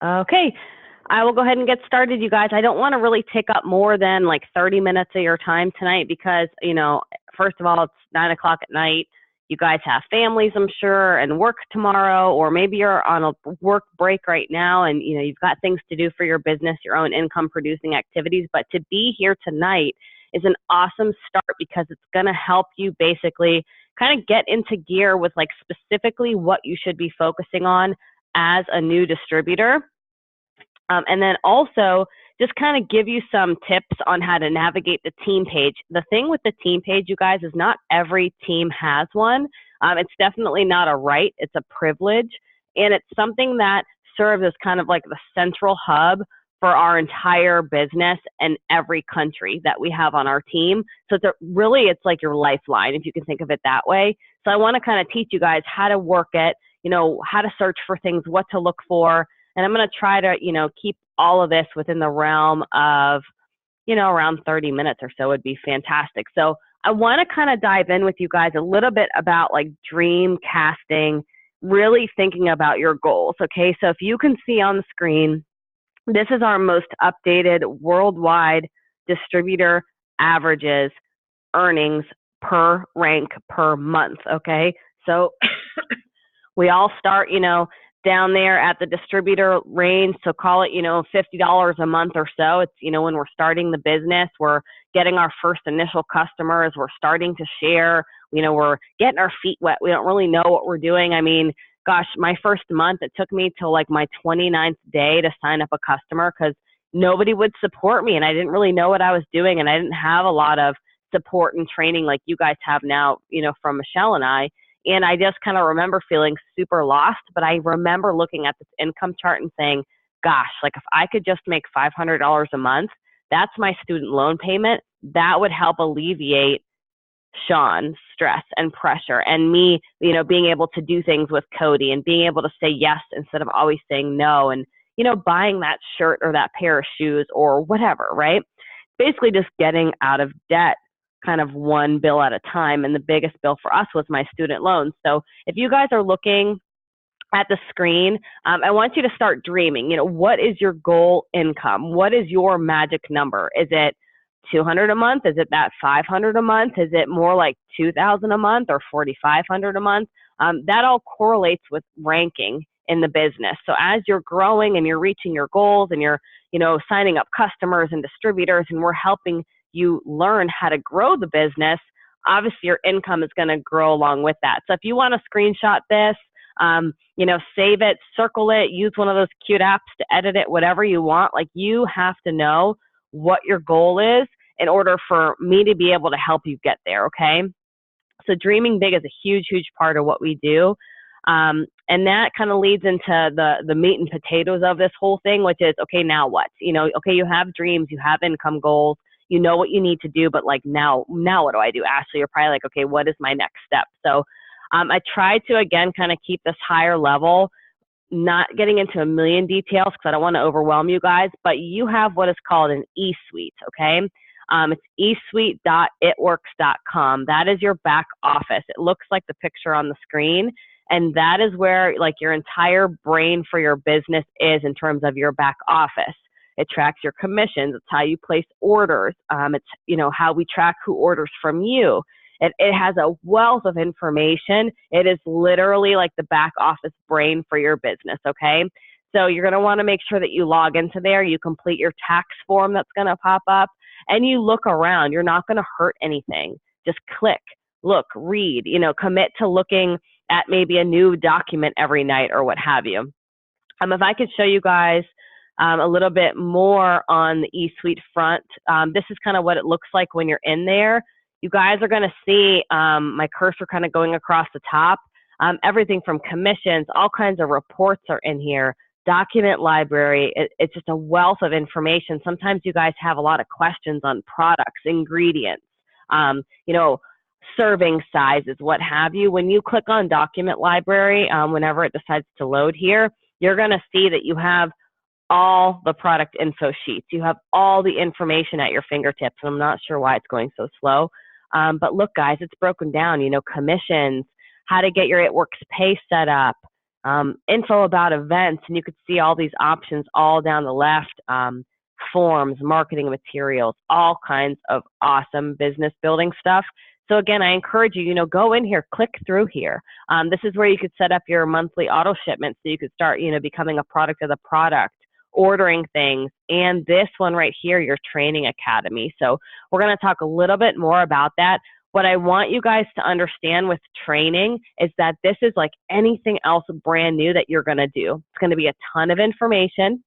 Okay, I will go ahead and get started, you guys. I don't want to really take up more than like 30 minutes of your time tonight because, first of all, it's 9 o'clock at night. You guys have families, I'm sure, and work tomorrow, or maybe you're on a work break right now and, you've got things to do for your business, your own income producing activities. But to be here tonight is an awesome start because it's going to help you basically kind of get into gear with like specifically what you should be focusing on as a new distributor. And then also just kind of give you some tips on how to navigate the team page. The thing with the team page, you guys, is not every team has one. It's definitely not a right, it's a privilege. And it's something that serves as kind of like the central hub for our entire business and every country that we have on our team. So it's like your lifeline, if you can think of it that way. So I want to kind of teach you guys how to work it, how to search for things, what to look for. And I'm going to try to, keep all of this within the realm of, around 30 minutes or so would be fantastic. So I want to kind of dive in with you guys a little bit about like dream casting, really thinking about your goals. Okay. So if you can see on the screen, this is our most updated worldwide distributor averages earnings per rank per month. Okay. So we all start, down there at the distributor range. So call it, $50 a month or so. It's, when we're starting the business, we're getting our first initial customers. We're starting to share, we're getting our feet wet. We don't really know what we're doing. I mean, gosh, my first month, it took me till like my 29th day to sign up a customer because nobody would support me and I didn't really know what I was doing. And I didn't have a lot of support and training like you guys have now, from Michelle and I. And I just kind of remember feeling super lost, but I remember looking at this income chart and saying, gosh, like if I could just make $500 a month, that's my student loan payment. That would help alleviate Sean's stress and pressure and me, being able to do things with Cody and being able to say yes instead of always saying no and, buying that shirt or that pair of shoes or whatever, right? Basically just getting out of debt kind of one bill at a time. And the biggest bill for us was my student loans. So if you guys are looking at the screen, I want you to start dreaming. What is your goal income? What is your magic number? Is it 200 a month? Is it that 500 a month? Is it more like 2,000 a month or 4,500 a month? That all correlates with ranking in the business. So as you're growing and you're reaching your goals and you're, signing up customers and distributors and we're helping you learn how to grow the business, obviously your income is going to grow along with that. So if you want to screenshot this, save it, circle it, use one of those cute apps to edit it, whatever you want. Like you have to know what your goal is in order for me to be able to help you get there. Okay. So dreaming big is a huge, huge part of what we do. And that kind of leads into the meat and potatoes of this whole thing, which is, okay, now what? Okay, you have dreams, you have income goals, you know what you need to do, but like now what do I do? Ashley, you're probably like, okay, what is my next step? So I try to, again, kind of keep this higher level, not getting into a million details because I don't want to overwhelm you guys, but you have what is called an eSuite, okay? It's eSuite.itworks.com. That is your back office. It looks like the picture on the screen. And that is where like your entire brain for your business is in terms of your back office. It tracks your commissions. It's how you place orders. It's, how we track who orders from you. It has a wealth of information. It is literally like the back office brain for your business, okay? So you're going to want to make sure that you log into there, you complete your tax form that's going to pop up, and you look around. You're not going to hurt anything. Just click, look, read, commit to looking at maybe a new document every night or what have you. If I could show you guys a little bit more on the eSuite front, this is kind of what it looks like when you're in there. You guys are going to see my cursor kind of going across the top. Everything from commissions, all kinds of reports are in here. Document library, it's just a wealth of information. Sometimes you guys have a lot of questions on products, ingredients, serving sizes, what have you. When you click on document library, whenever it decides to load here, you're going to see that you have all the product info sheets. You have all the information at your fingertips. And I'm not sure why it's going so slow. But look, guys, it's broken down, commissions, how to get your It Works Pay set up, info about events, and you could see all these options all down the left. Forms, marketing materials, all kinds of awesome business building stuff. So again, I encourage you, go in here, click through here. This is where you could set up your monthly auto shipment so you could start, becoming a product of the product, ordering things, and this one right here, your training academy. So we're going to talk a little bit more about that. What I want you guys to understand with training is that this is like anything else brand new that you're going to do. It's going to be a ton of information.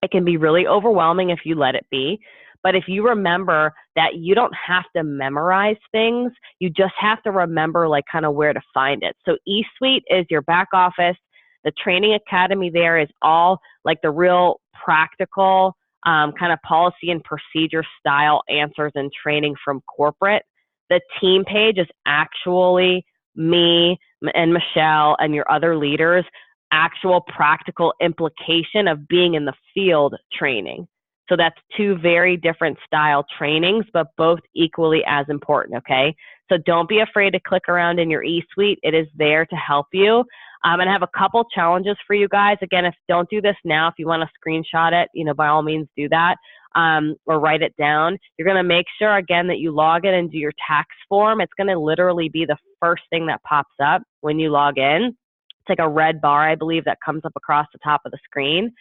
It can be really overwhelming if you let it be. But if you remember that you don't have to memorize things, you just have to remember like kind of where to find it. So eSuite is your back office. The training academy there is all like the real practical kind of policy and procedure style answers and training from corporate. The team page is actually me and Michelle and your other leaders, actual practical implication of being in the field training. So that's two very different style trainings, but both equally as important, okay? So don't be afraid to click around in your eSuite. It is there to help you. And I have a couple challenges for you guys. Again, don't do this now. If you want to screenshot it, by all means do that, or write it down. You're going to make sure, again, that you log in and do your tax form. It's going to literally be the first thing that pops up when you log in. It's like a red bar, I believe, that comes up across the top of the screen.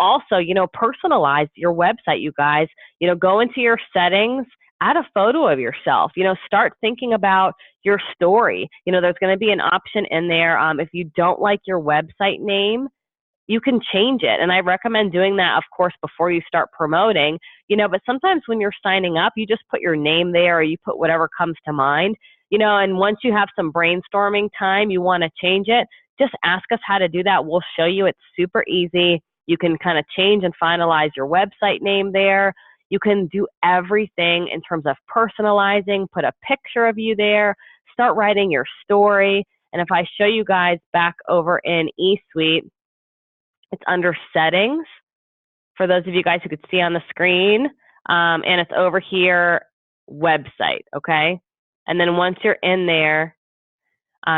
Also, personalize your website, you guys. Go into your settings, add a photo of yourself. Start thinking about your story. There's going to be an option in there. If you don't like your website name, you can change it. And I recommend doing that, of course, before you start promoting, but sometimes when you're signing up, you just put your name there or you put whatever comes to mind, and once you have some brainstorming time, you want to change it, just ask us how to do that. We'll show you. It's super easy. You can kind of change and finalize your website name there. You can do everything in terms of personalizing, put a picture of you there, start writing your story. And if I show you guys back over in eSuite, it's under settings for those of you guys who could see on the screen. And it's over here, website, okay? And then once you're in there,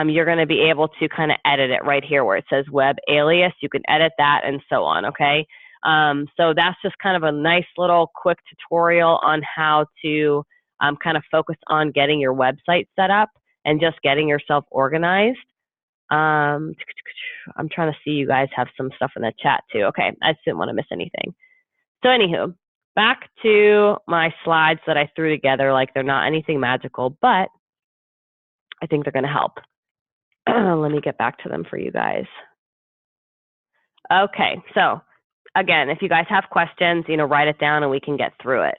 you're going to be able to kind of edit it right here where it says web alias. You can edit that and so on, okay? So that's just kind of a nice little quick tutorial on how to kind of focus on getting your website set up and just getting yourself organized. I'm trying to see you guys have some stuff in the chat too. Okay, I just didn't want to miss anything. So anywho, back to my slides that I threw together. Like they're not anything magical, but I think they're going to help. Let me get back to them for you guys. Okay, so again, if you guys have questions, write it down and we can get through it.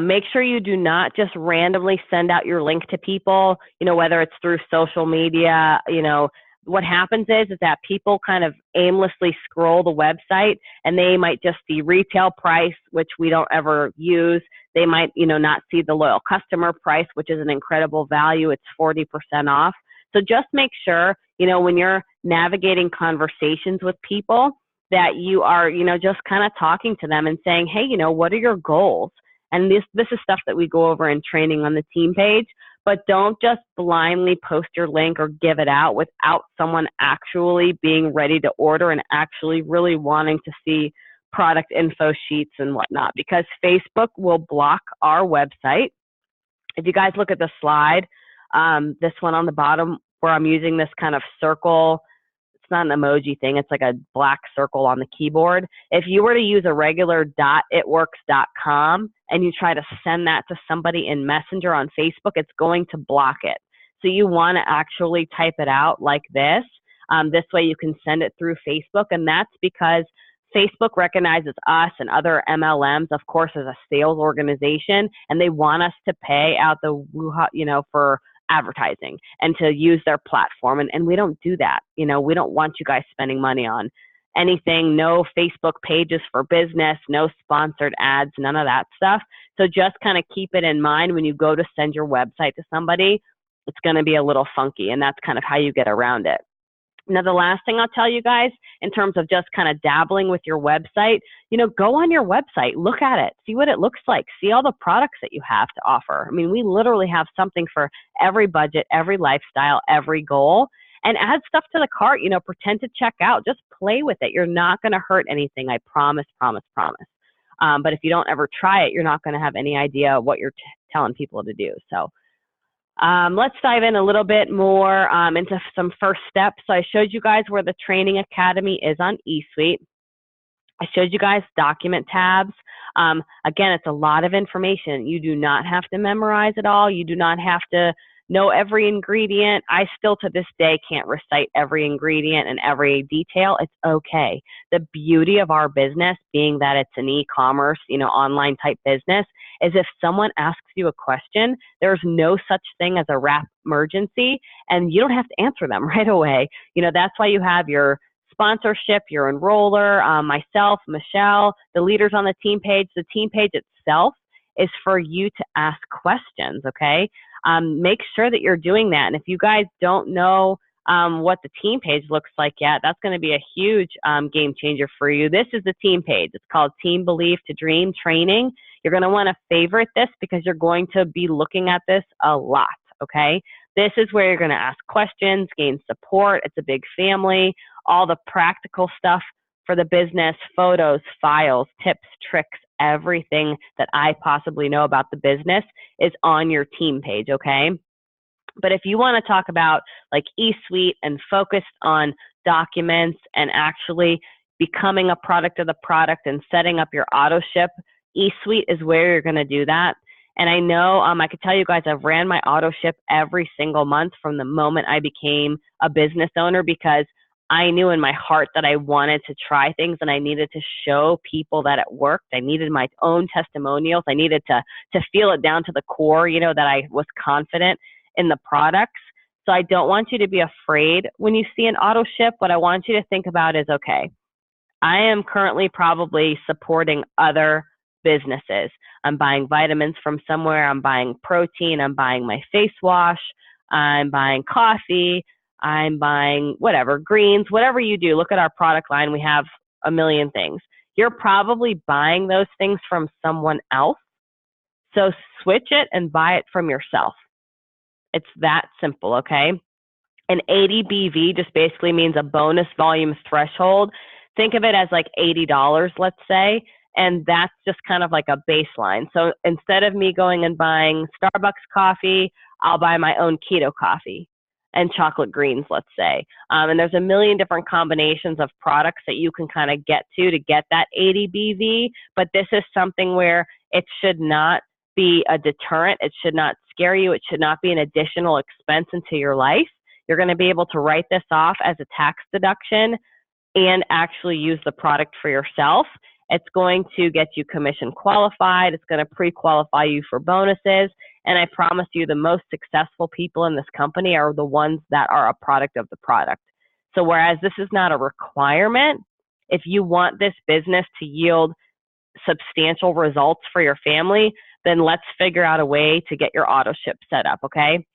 Make sure you do not just randomly send out your link to people, whether it's through social media. What happens is that people kind of aimlessly scroll the website and they might just see retail price, which we don't ever use. They might, not see the loyal customer price, which is an incredible value. It's 40% off. So just make sure, when you're navigating conversations with people, that you are, just kind of talking to them and saying, hey, what are your goals? And this is stuff that we go over in training on the team page, but don't just blindly post your link or give it out without someone actually being ready to order and actually really wanting to see product info sheets and whatnot, because Facebook will block our website. If you guys look at the slide, this one on the bottom where I'm using this kind of circle, it's not an emoji thing, it's like a black circle on the keyboard. If you were to use a regular .itworks.com and you try to send that to somebody in Messenger on Facebook, it's going to block it. So you want to actually type it out like this. This way you can send it through Facebook, and that's because Facebook recognizes us and other MLMs, of course, as a sales organization, and they want us to pay out the for advertising and to use their platform. And we don't do that. We don't want you guys spending money on anything, no Facebook pages for business, no sponsored ads, none of that stuff. So just kind of keep it in mind when you go to send your website to somebody, it's going to be a little funky, and that's kind of how you get around it. Now, the last thing I'll tell you guys in terms of just kind of dabbling with your website, go on your website, look at it, see what it looks like, see all the products that you have to offer. I mean, we literally have something for every budget, every lifestyle, every goal. and add stuff to the cart, pretend to check out, just play with it. You're not going to hurt anything. I promise, promise, promise. But if you don't ever try it, you're not going to have any idea what you're telling people to do. So let's dive in a little bit more into some first steps. So I showed you guys where the Training Academy is on eSuite. I showed you guys document tabs. Again, it's a lot of information. You do not have to memorize it all. You do not have to know every ingredient. I still to this day can't recite every ingredient and every detail. It's okay. The beauty of our business being that it's an e-commerce, online type business is if someone asks you a question, there's no such thing as a wrap emergency and you don't have to answer them right away. That's why you have your sponsorship, your enroller, myself, Michelle, the leaders on the team page. The team page itself is for you to ask questions, okay? Make sure that you're doing that. And if you guys don't know what the team page looks like yet, that's going to be a huge game changer for you. This is the team page. It's called Team Believe to Dream Training. You're going to want to favorite this because you're going to be looking at this a lot, okay? This is where you're going to ask questions, gain support. It's a big family. All the practical stuff for the business, photos, files, tips, tricks, everything that I possibly know about the business is on your team page, okay? But if you want to talk about like eSuite and focus on documents and actually becoming a product of the product and setting up your auto ship, eSuite is where you're going to do that. And I know I could tell you guys I've ran my auto ship every single month from the moment I became a business owner because I knew in my heart that I wanted to try things and I needed to show people that it worked. I needed my own testimonials. I needed to feel it down to the core, that I was confident in the products. So I don't want you to be afraid when you see an auto ship. What I want you to think about is, okay, I am currently probably supporting other businesses. I'm buying vitamins from somewhere. I'm buying protein. I'm buying my face wash. I'm buying coffee. I'm buying whatever, greens, whatever you do. Look at our product line. We have a million things. You're probably buying those things from someone else. So switch it and buy it from yourself. It's that simple, okay? An ADBV just basically means a bonus volume threshold. Think of it as like $80, let's say, and that's just kind of like a baseline. So instead of me going and buying Starbucks coffee, I'll buy my own keto coffee and chocolate greens, let's say. And there's a million different combinations of products that you can kind of get that ADBV, but this is something where it should not be a deterrent. It should not scare you. It should not be an additional expense into your life. You're going to be able to write this off as a tax deduction and actually use the product for yourself. It's going to get you commission qualified. It's going to pre-qualify you for bonuses. And I promise you the most successful people in this company are the ones that are a product of the product. So whereas this is not a requirement, if you want this business to yield substantial results for your family, then let's figure out a way to get your auto ship set up, okay?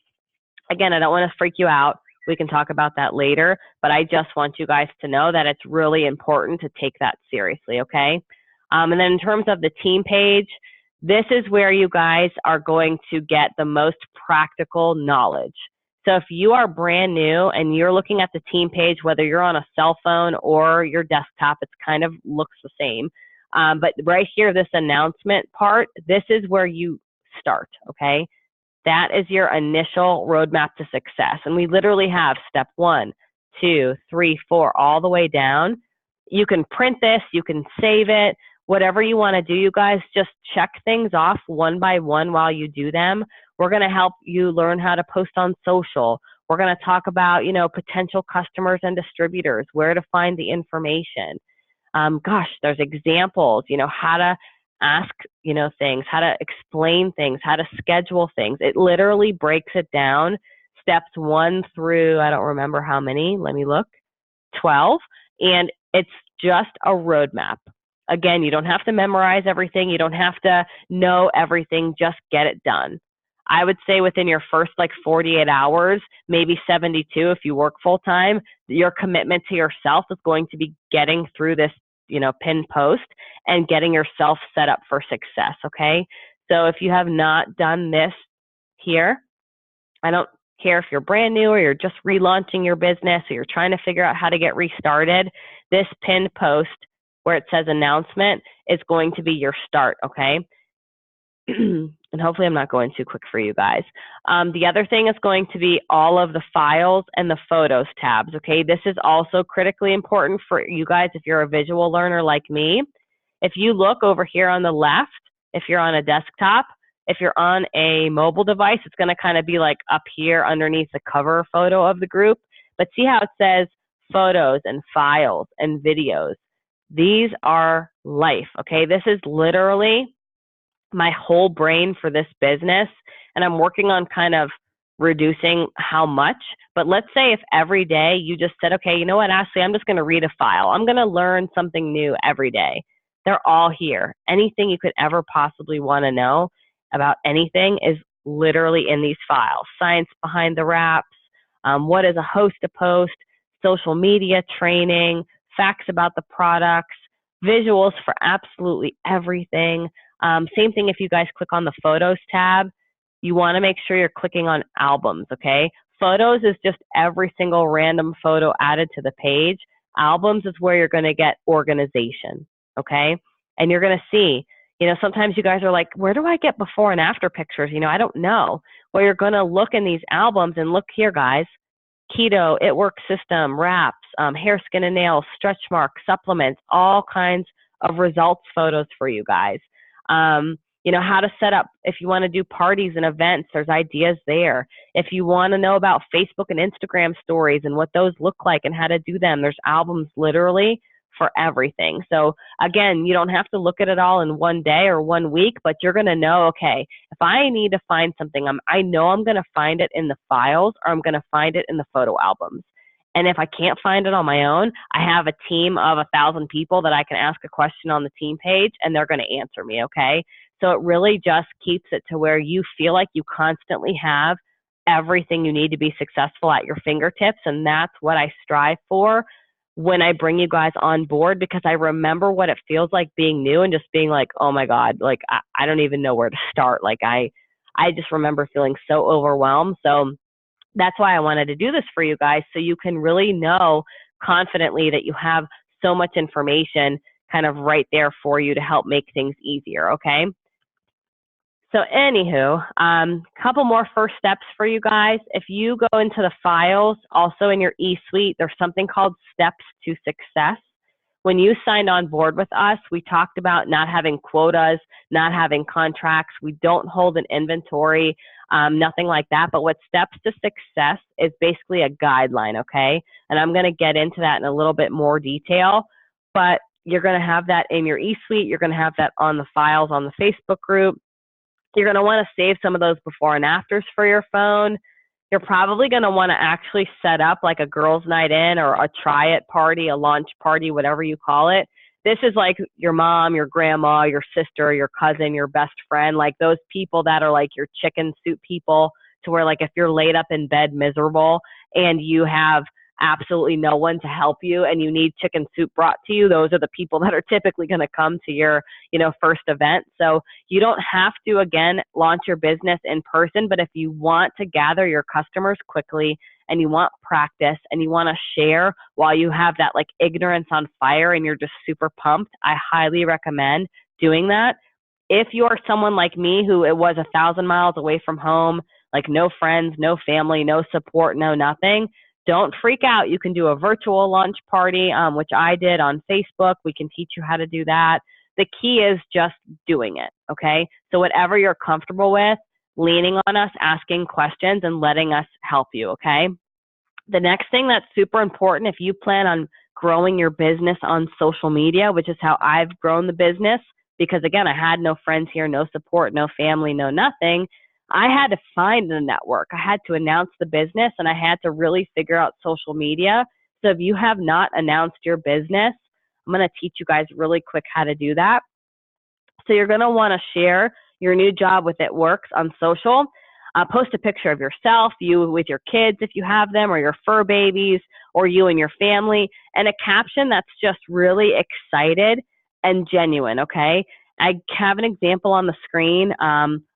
Again, I don't want to freak you out. We can talk about that later, but I just want you guys to know that it's really important to take that seriously, okay? And then in terms of the team page, this is where you guys are going to get the most practical knowledge. So if you are brand new and you're looking at the team page, whether you're on a cell phone or your desktop, it kind of looks the same. But right here, this announcement part, this is where you start, okay? That is your initial roadmap to success. And we literally have step 1, 2, 3, 4, all the way down. You can print this, you can save it, whatever you want to do, you guys, just check things off one by one while you do them. We're going to help you learn how to post on social. We're going to talk about, potential customers and distributors, where to find the information. There's examples, how to ask, things, how to explain things, how to schedule things. It literally breaks it down, steps 1 through, I don't remember how many, let me look, 12. And it's just a roadmap. Again, you don't have to memorize everything. You don't have to know everything. Just get it done. I would say within your first 48 hours, maybe 72 if you work full time, your commitment to yourself is going to be getting through this, pinned post and getting yourself set up for success, okay? So if you have not done this here, I don't here if you're brand new or you're just relaunching your business or you're trying to figure out how to get restarted, this pinned post where it says announcement is going to be your start, okay? And hopefully I'm not going too quick for you guys. The other thing is going to be all of the files and the photos tabs, okay? This is also critically important for you guys if you're a visual learner like me. If you look over here on the left, if you're on a desktop, if you're on a mobile device, it's going to kind of be like up here underneath the cover photo of the group. But see how it says photos and files and videos. These are life, okay? This is literally my whole brain for this business, and I'm working on kind of reducing how much. But let's say if every day you just said, okay, you know what, Ashley, I'm just going to read a file. I'm going to learn something new every day. They're all here. Anything you could ever possibly want to know about anything is literally in these files. Science behind the wraps, what is a host to post, social media training, facts about the products, visuals for absolutely everything. Same thing if you guys click on the photos tab, you want to make sure you're clicking on albums, okay? Photos is just every single random photo added to the page. Albums is where you're going to get organization, okay? And you're going to see, you know, sometimes you guys are like, where do I get before and after pictures? You know, I don't know. Well, you're going to look in these albums and look here, guys. Keto, It Works System, wraps, hair, skin, and nails, stretch marks, supplements, all kinds of results photos for you guys. You know, how to set up, if you want to do parties and events, there's ideas there. If you want to know about Facebook and Instagram stories and what those look like and how to do them, there's albums literally for everything. So again, you don't have to look at it all in one day or 1 week, but you're going to know, okay, if I need to find something, I know I'm going to find it in the files or I'm going to find it in the photo albums. And if I can't find it on my own, I have a team of 1,000 people that I can ask a question on the team page and they're going to answer me, okay? So it really just keeps it to where you feel like you constantly have everything you need to be successful at your fingertips. And that's what I strive for when I bring you guys on board, because I remember what it feels like being new and just being like, oh my God, like I don't even know where to start. Like I just remember feeling so overwhelmed. So that's why I wanted to do this for you guys, so you can really know confidently that you have so much information kind of right there for you to help make things easier, okay? So anywho, couple more first steps for you guys. If you go into the files, also in your eSuite, there's something called Steps to Success. When you signed on board with us, we talked about not having quotas, not having contracts. We don't hold an inventory, nothing like that. But what Steps to Success is basically a guideline, okay? And I'm going to get into that in a little bit more detail. But you're going to have that in your eSuite. You're going to have that on the files on the Facebook group. You're going to want to save some of those before and afters for your phone. You're probably going to want to actually set up like a girls' night in or a try it party, a launch party, whatever you call it. This is like your mom, your grandma, your sister, your cousin, your best friend, like those people that are like your chicken soup people, to where like if you're laid up in bed miserable and you have absolutely no one to help you and you need chicken soup brought to you, those are the people that are typically going to come to your, first event. So you don't have to, again, launch your business in person, but if you want to gather your customers quickly and you want practice and you want to share while you have that like ignorance on fire and you're just super pumped, I highly recommend doing that. If you're someone like me who it was 1,000 miles away from home, like no friends, no family, no support, no nothing, don't freak out. You can do a virtual launch party, which I did on Facebook. We can teach you how to do that. The key is just doing it, okay? So whatever you're comfortable with, leaning on us, asking questions, and letting us help you, okay? The next thing that's super important, if you plan on growing your business on social media, which is how I've grown the business, because again, I had no friends here, no support, no family, no nothing. I had to find a network. I had to announce the business and I had to really figure out social media. So if you have not announced your business, I'm going to teach you guys really quick how to do that. So you're going to want to share your new job with It Works on social. Post a picture of yourself, you with your kids if you have them, or your fur babies, or you and your family, and a caption that's just really excited and genuine, okay? I have an example on the screen.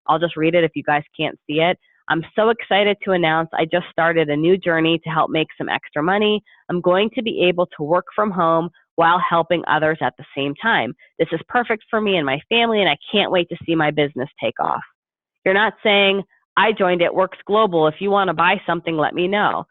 I'll just read it if you guys can't see it. I'm so excited to announce I just started a new journey to help make some extra money. I'm going to be able to work from home while helping others at the same time. This is perfect for me and my family, and I can't wait to see my business take off. You're not saying, I joined It Works Global. If you want to buy something, let me know.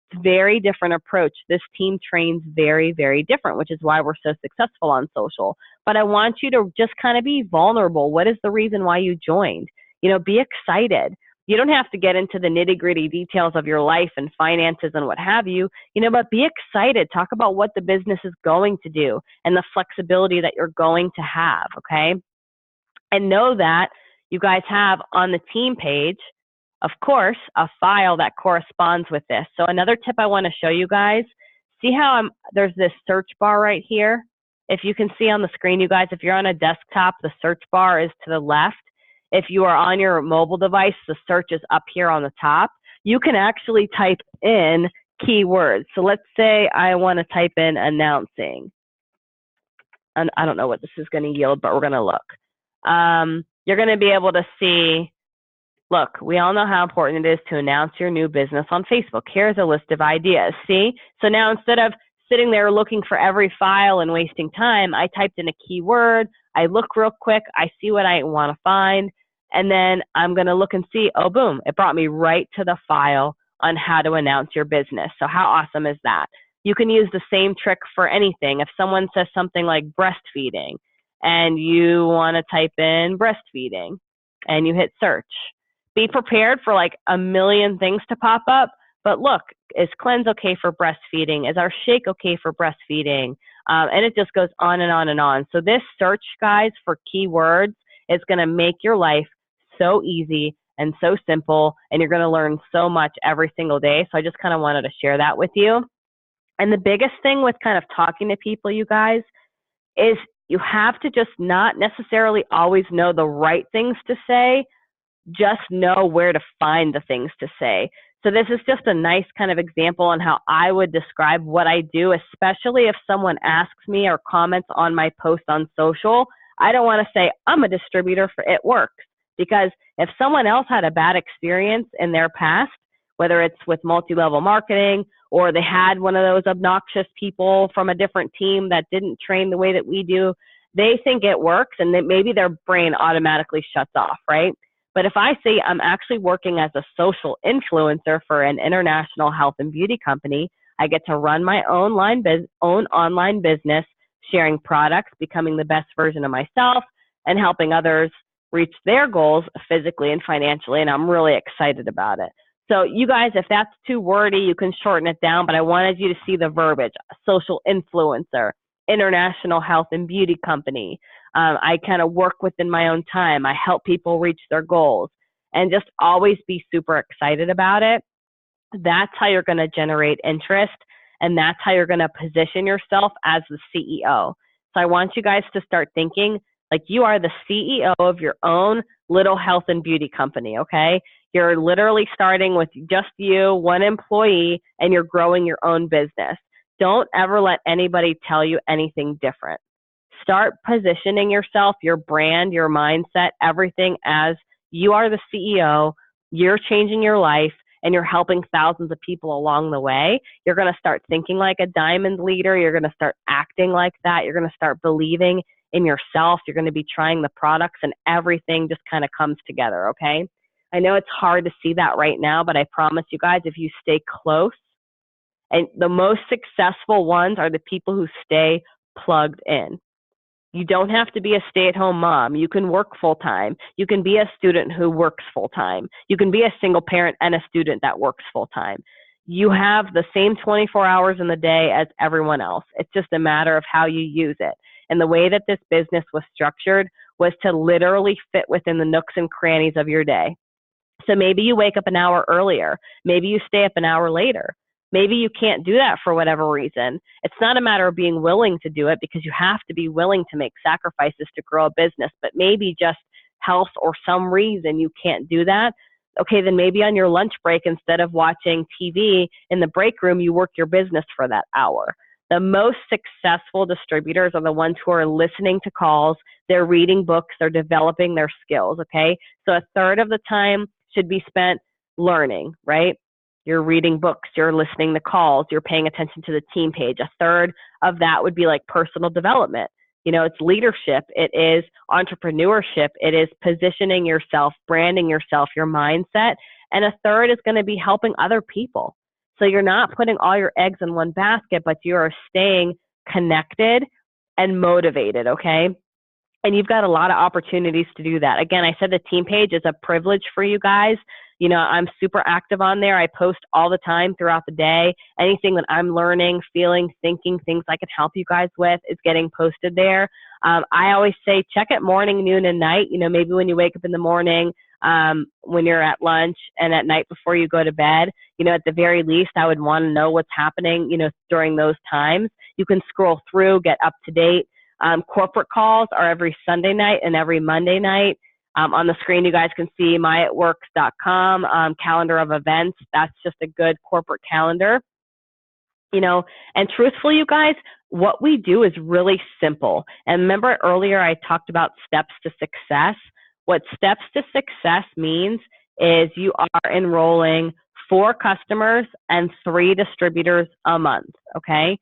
It's a very different approach. This team trains very, very different, which is why we're so successful on social. But I want you to just kind of be vulnerable. What is the reason why you joined? Be excited. You don't have to get into the nitty-gritty details of your life and finances and what have you, but be excited. Talk about what the business is going to do and the flexibility that you're going to have, okay? And know that you guys have on the team page, of course, a file that corresponds with this. So another tip I want to show you guys, see how there's this search bar right here? If you can see on the screen, you guys, if you're on a desktop, the search bar is to the left. If you are on your mobile device, the search is up here on the top. You can actually type in keywords. So let's say I want to type in announcing. And I don't know what this is going to yield, but we're going to look. You're going to be able to see, look, we all know how important it is to announce your new business on Facebook. Here's a list of ideas. See? So now instead of sitting there looking for every file and wasting time, I typed in a keyword. I look real quick. I see what I want to find. And then I'm going to look and see, oh, boom, it brought me right to the file on how to announce your business. So how awesome is that? You can use the same trick for anything. If someone says something like breastfeeding and you want to type in breastfeeding and you hit search, be prepared for like a million things to pop up. But look, is cleanse okay for breastfeeding? Is our shake okay for breastfeeding? And it just goes on and on and on. So this search, guys, for keywords is going to make your life so easy and so simple, and you're going to learn so much every single day. So I just kind of wanted to share that with you. And the biggest thing with kind of talking to people, you guys, is you have to just not necessarily always know the right things to say, just know where to find the things to say. So this is just a nice kind of example on how I would describe what I do, especially if someone asks me or comments on my post on social. I don't want to say I'm a distributor for It Works, because if someone else had a bad experience in their past, whether it's with multi-level marketing or they had one of those obnoxious people from a different team that didn't train the way that we do, they think it works and then maybe their brain automatically shuts off, right? But if I say I'm actually working as a social influencer for an international health and beauty company, I get to run my own online business, sharing products, becoming the best version of myself, and helping others reach their goals physically and financially, and I'm really excited about it. So you guys, if that's too wordy, you can shorten it down, but I wanted you to see the verbiage: social influencer, international health and beauty company. I kind of work within my own time. I help people reach their goals, and just always be super excited about it. That's how you're going to generate interest, and that's how you're going to position yourself as the CEO. So I want you guys to start thinking like you are the CEO of your own little health and beauty company, okay? You're literally starting with just you, one employee, and you're growing your own business. Don't ever let anybody tell you anything different. Start positioning yourself, your brand, your mindset, everything as you are the CEO, you're changing your life, and you're helping thousands of people along the way. You're going to start thinking like a diamond leader. You're going to start acting like that. You're going to start believing in yourself. You're going to be trying the products, and everything just kind of comes together, okay? I know it's hard to see that right now, but I promise you guys, if you stay close, and the most successful ones are the people who stay plugged in. You don't have to be a stay-at-home mom. You can work full-time. You can be a student who works full-time. You can be a single parent and a student that works full-time. You have the same 24 hours in the day as everyone else. It's just a matter of how you use it. And the way that this business was structured was to literally fit within the nooks and crannies of your day. So maybe you wake up an hour earlier. Maybe you stay up an hour later. Maybe you can't do that for whatever reason. It's not a matter of being willing to do it, because you have to be willing to make sacrifices to grow a business, but maybe just health or some reason you can't do that. Okay, then maybe on your lunch break, instead of watching TV in the break room, you work your business for that hour. The most successful distributors are the ones who are listening to calls, they're reading books, they're developing their skills, okay? So a third of the time should be spent learning, right? You're reading books, you're listening to calls, you're paying attention to the team page. A third of that would be like personal development. It's leadership, it is entrepreneurship, it is positioning yourself, branding yourself, your mindset. And a third is going to be helping other people. So you're not putting all your eggs in one basket, but you are staying connected and motivated, okay? And you've got a lot of opportunities to do that. Again, I said the team page is a privilege for you guys. I'm super active on there. I post all the time throughout the day. Anything that I'm learning, feeling, thinking, things I can help you guys with is getting posted there. I always say check it morning, noon, and night. Maybe when you wake up in the morning, when you're at lunch, and at night before you go to bed. At the very least, I would want to know what's happening, during those times. You can scroll through, get up to date. Corporate calls are every Sunday night and every Monday night. On the screen, you guys can see myitworks.com, calendar of events. That's just a good corporate calendar. And truthfully, you guys, what we do is really simple. And remember earlier I talked about steps to success. What steps to success means is you are enrolling 4 customers and 3 distributors a month, okay?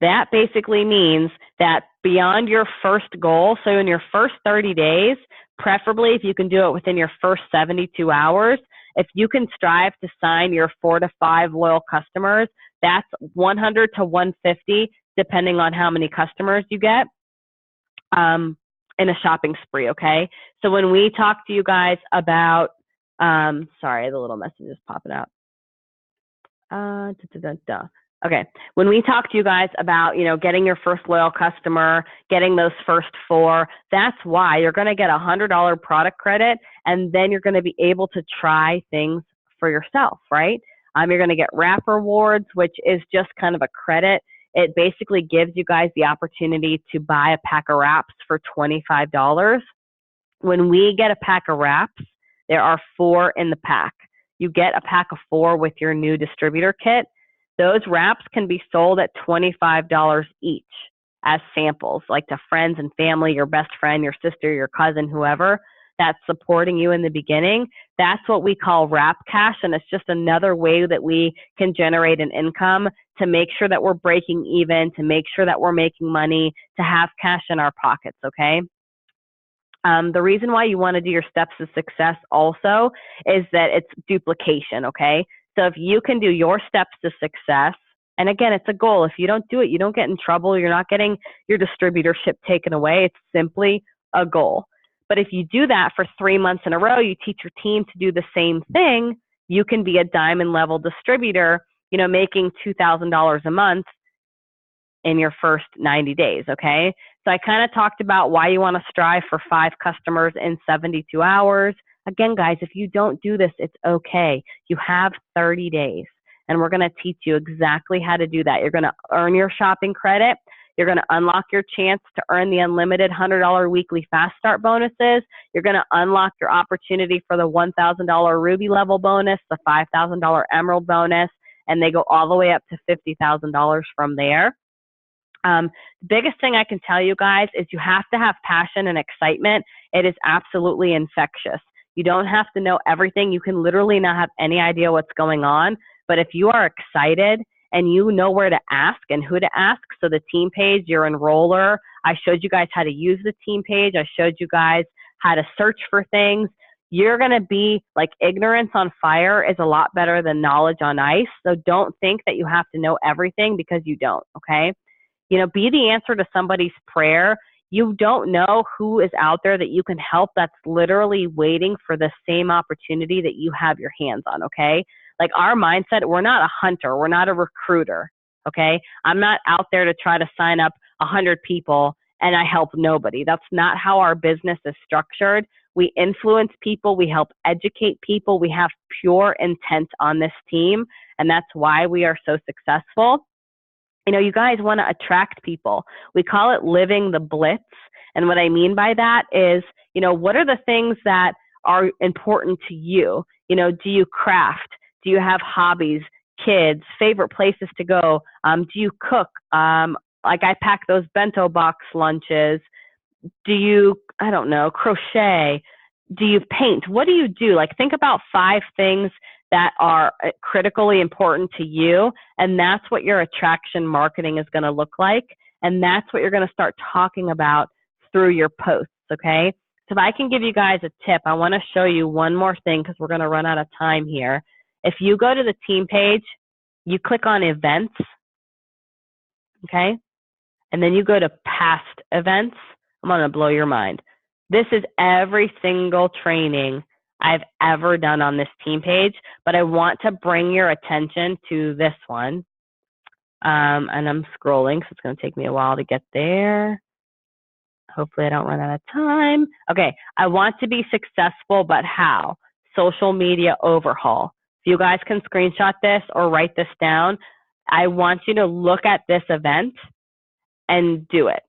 That basically means that beyond your first goal, so in your first 30 days, preferably if you can do it within your first 72 hours, if you can strive to sign your 4 to 5 loyal customers, that's 100 to 150, depending on how many customers you get, in a shopping spree, okay? So when we talk to you guys about, sorry, the little message is popping out. Okay, when we talk to you guys about, getting your first loyal customer, getting those first 4, that's why you're going to get $100 product credit, and then you're going to be able to try things for yourself, right? You're going to get Wrap Rewards, which is just kind of a credit. It basically gives you guys the opportunity to buy a pack of wraps for $25. When we get a pack of wraps, there are 4 in the pack. You get a pack of 4 with your new distributor kit. Those wraps can be sold at $25 each as samples, like to friends and family, your best friend, your sister, your cousin, whoever that's supporting you in the beginning. That's what we call Wrap Cash, and it's just another way that we can generate an income to make sure that we're breaking even, to make sure that we're making money, to have cash in our pockets, okay? The reason why you want to do your steps to success also is that it's duplication, okay? So if you can do your steps to success, and again, it's a goal. If you don't do it, you don't get in trouble. You're not getting your distributorship taken away. It's simply a goal. But if you do that for 3 months in a row, you teach your team to do the same thing, you can be a diamond level distributor, making $2,000 a month in your first 90 days, okay? So I kind of talked about why you want to strive for 5 customers in 72 hours. Again, guys, if you don't do this, it's okay. You have 30 days, and we're going to teach you exactly how to do that. You're going to earn your shopping credit. You're going to unlock your chance to earn the unlimited $100 weekly Fast Start bonuses. You're going to unlock your opportunity for the $1,000 Ruby level bonus, the $5,000 Emerald bonus, and they go all the way up to $50,000 from there. The biggest thing I can tell you guys is you have to have passion and excitement. It is absolutely infectious. You don't have to know everything. You can literally not have any idea what's going on. But if you are excited and you know where to ask and who to ask, so the team page, your enroller, I showed you guys how to use the team page. I showed you guys how to search for things. You're going to be like, ignorance on fire is a lot better than knowledge on ice. So don't think that you have to know everything, because you don't, okay? Be the answer to somebody's prayer. You don't know who is out there that you can help that's literally waiting for the same opportunity that you have your hands on, okay? Like, our mindset, we're not a hunter. We're not a recruiter, okay? I'm not out there to try to sign up 100 people and I help nobody. That's not how our business is structured. We influence people. We help educate people. We have pure intent on this team, and that's why we are so successful. You guys want to attract people. We call it living the blitz. And what I mean by that is, what are the things that are important to you? Do you craft? Do you have hobbies, kids, favorite places to go? Do you cook? Like, I pack those bento box lunches. Do you, I don't know, crochet? Do you paint? What do you do? Like, think about 5 things that are critically important to you, and that's what your attraction marketing is going to look like, and that's what you're going to start talking about through your posts, okay? So if I can give you guys a tip, I want to show you one more thing because we're going to run out of time here. If you go to the team page, you click on events, okay? And then you go to past events. I'm going to blow your mind. This is every single training I've ever done on this team page, but I want to bring your attention to this one. And I'm scrolling, so it's going to take me a while to get there. Hopefully I don't run out of time. Okay, I want to be successful, but how? Social media overhaul. If you guys can screenshot this or write this down, I want you to look at this event and do it.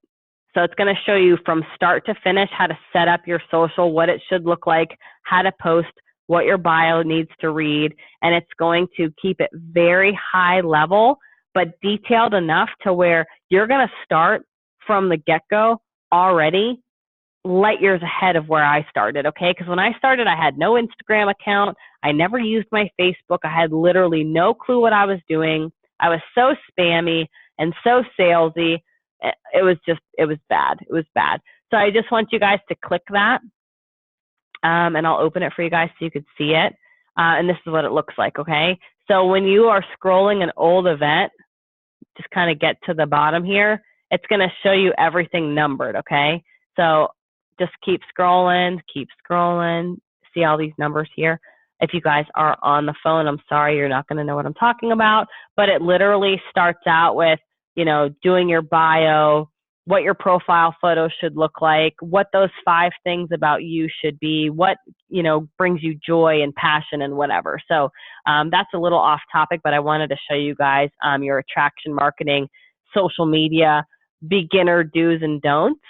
So it's going to show you from start to finish how to set up your social, what it should look like, how to post, what your bio needs to read, and it's going to keep it very high level, but detailed enough to where you're going to start from the get-go already light years ahead of where I started, okay? Because when I started, I had no Instagram account. I never used my Facebook. I had literally no clue what I was doing. I was so spammy and so salesy. It was bad. It was bad. So I just want you guys to click that, and I'll open it for you guys so you could see it. And this is what it looks like, okay? So when you are scrolling an old event, just kind of get to the bottom here, it's going to show you everything numbered, okay? So just keep scrolling, see all these numbers here. If you guys are on the phone, I'm sorry, you're not going to know what I'm talking about, but it literally starts out with, you know, doing your bio, what your profile photo should look like, what those 5 things about you should be, what, you know, brings you joy and passion and whatever. So that's a little off topic, but I wanted to show you guys your attraction marketing, social media, beginner do's and don'ts.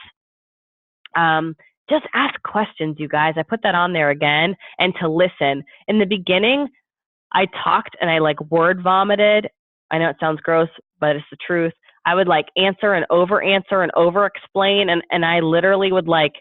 Just ask questions, you guys. I put that on there again, and to listen. In the beginning, I talked and I like word vomited. I know it sounds gross, but it's the truth. I would like answer and over explain, and I literally would like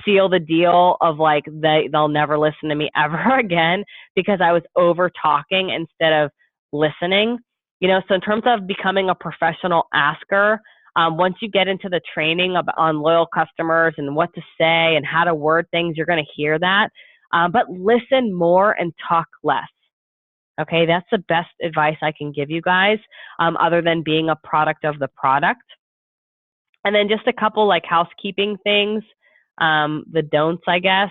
seal the deal of like they'll never listen to me ever again because I was over talking instead of listening. You know, so in terms of becoming a professional asker, once you get into the training on loyal customers and what to say and how to word things, you're going to hear that. But listen more and talk less. Okay, that's the best advice I can give you guys, other than being a product of the product. And then just a couple like housekeeping things, the don'ts, I guess.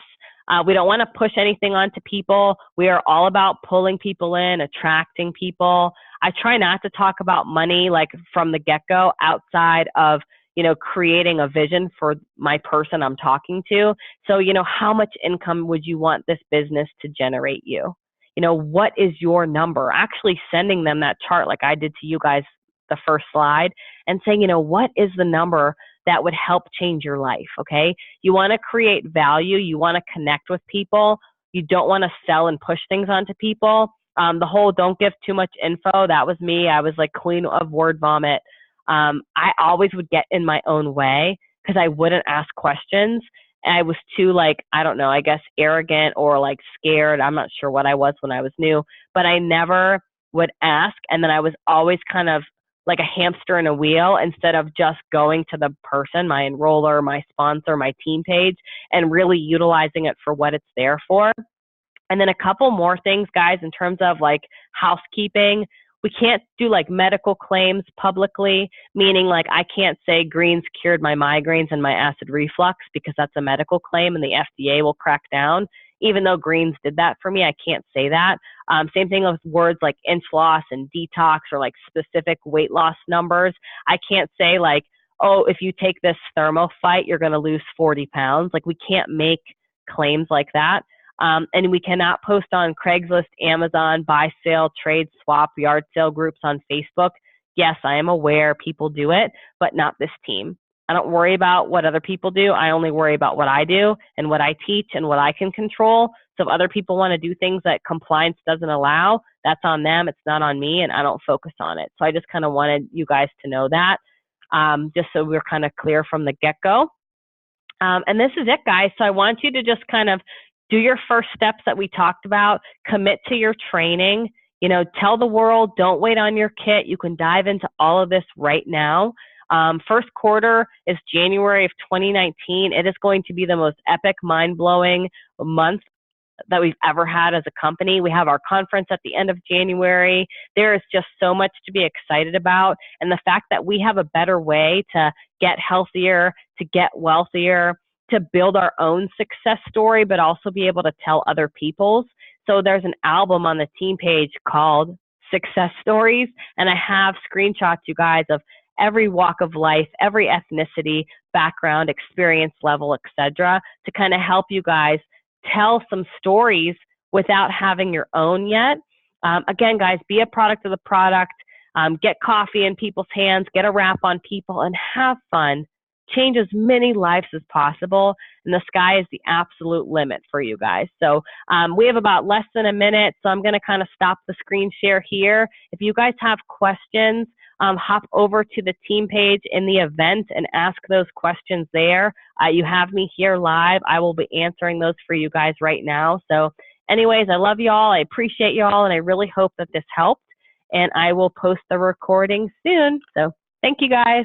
We don't want to push anything onto people. We are all about pulling people in, attracting people. I try not to talk about money like from the get-go outside of, you know, creating a vision for my person I'm talking to. So, you know, how much income would you want this business to generate you? You know, what is your number? Actually sending them that chart like I did to you guys, the first slide, and saying, you know, what is the number that would help change your life, okay? You want to create value. You want to connect with people. You don't want to sell and push things onto people. The whole don't give too much info, that was me. I was like queen of word vomit. I always would get in my own way because I wouldn't ask questions. And I was too like, I don't know, I guess arrogant or like scared. I'm not sure what I was when I was new, but I never would ask. And then I was always kind of like a hamster in a wheel instead of just going to the person, my enroller, my sponsor, my team page, and really utilizing it for what it's there for. And then a couple more things, guys, in terms of like housekeeping. We can't do like medical claims publicly, meaning like I can't say greens cured my migraines and my acid reflux because that's a medical claim and the FDA will crack down. Even though greens did that for me, I can't say that. Same thing with words like infloss and detox or like specific weight loss numbers. I can't say like, oh, if you take this ThermoFight, you're going to lose 40 pounds. Like we can't make claims like that. And we cannot post on Craigslist, Amazon, buy, sale, trade, swap, yard sale groups on Facebook. Yes, I am aware people do it, but not this team. I don't worry about what other people do. I only worry about what I do and what I teach and what I can control. So if other people want to do things that compliance doesn't allow, that's on them. It's not on me, and I don't focus on it. So I just kind of wanted you guys to know that, just so we're kind of clear from the get-go. And this is it, guys. So I want you to just kind of do your first steps that we talked about, commit to your training, tell the world, don't wait on your kit. You can dive into all of this right now. First quarter is January of 2019. It is going to be the most epic, mind-blowing month that we've ever had as a company. We have our conference at the end of January. There is just so much to be excited about. And the fact that we have a better way to get healthier, to get wealthier, to build our own success story, but also be able to tell other people's. So there's an album on the team page called Success Stories. And I have screenshots, you guys, of every walk of life, every ethnicity, background, experience level, etc., to kind of help you guys tell some stories without having your own yet. Again, guys, be a product of the product. Get coffee in people's hands, get a wrap on people, and have fun. Change as many lives as possible, and the sky is the absolute limit for you guys. So we have about less than a minute, so I'm going to kind of stop the screen share here. If you guys have questions, hop over to the team page in the event and ask those questions there. You have me here live. I will be answering those for you guys right now. So anyways, I love you all. I appreciate you all, and I really hope that this helped. And I will post the recording soon. So thank you, guys.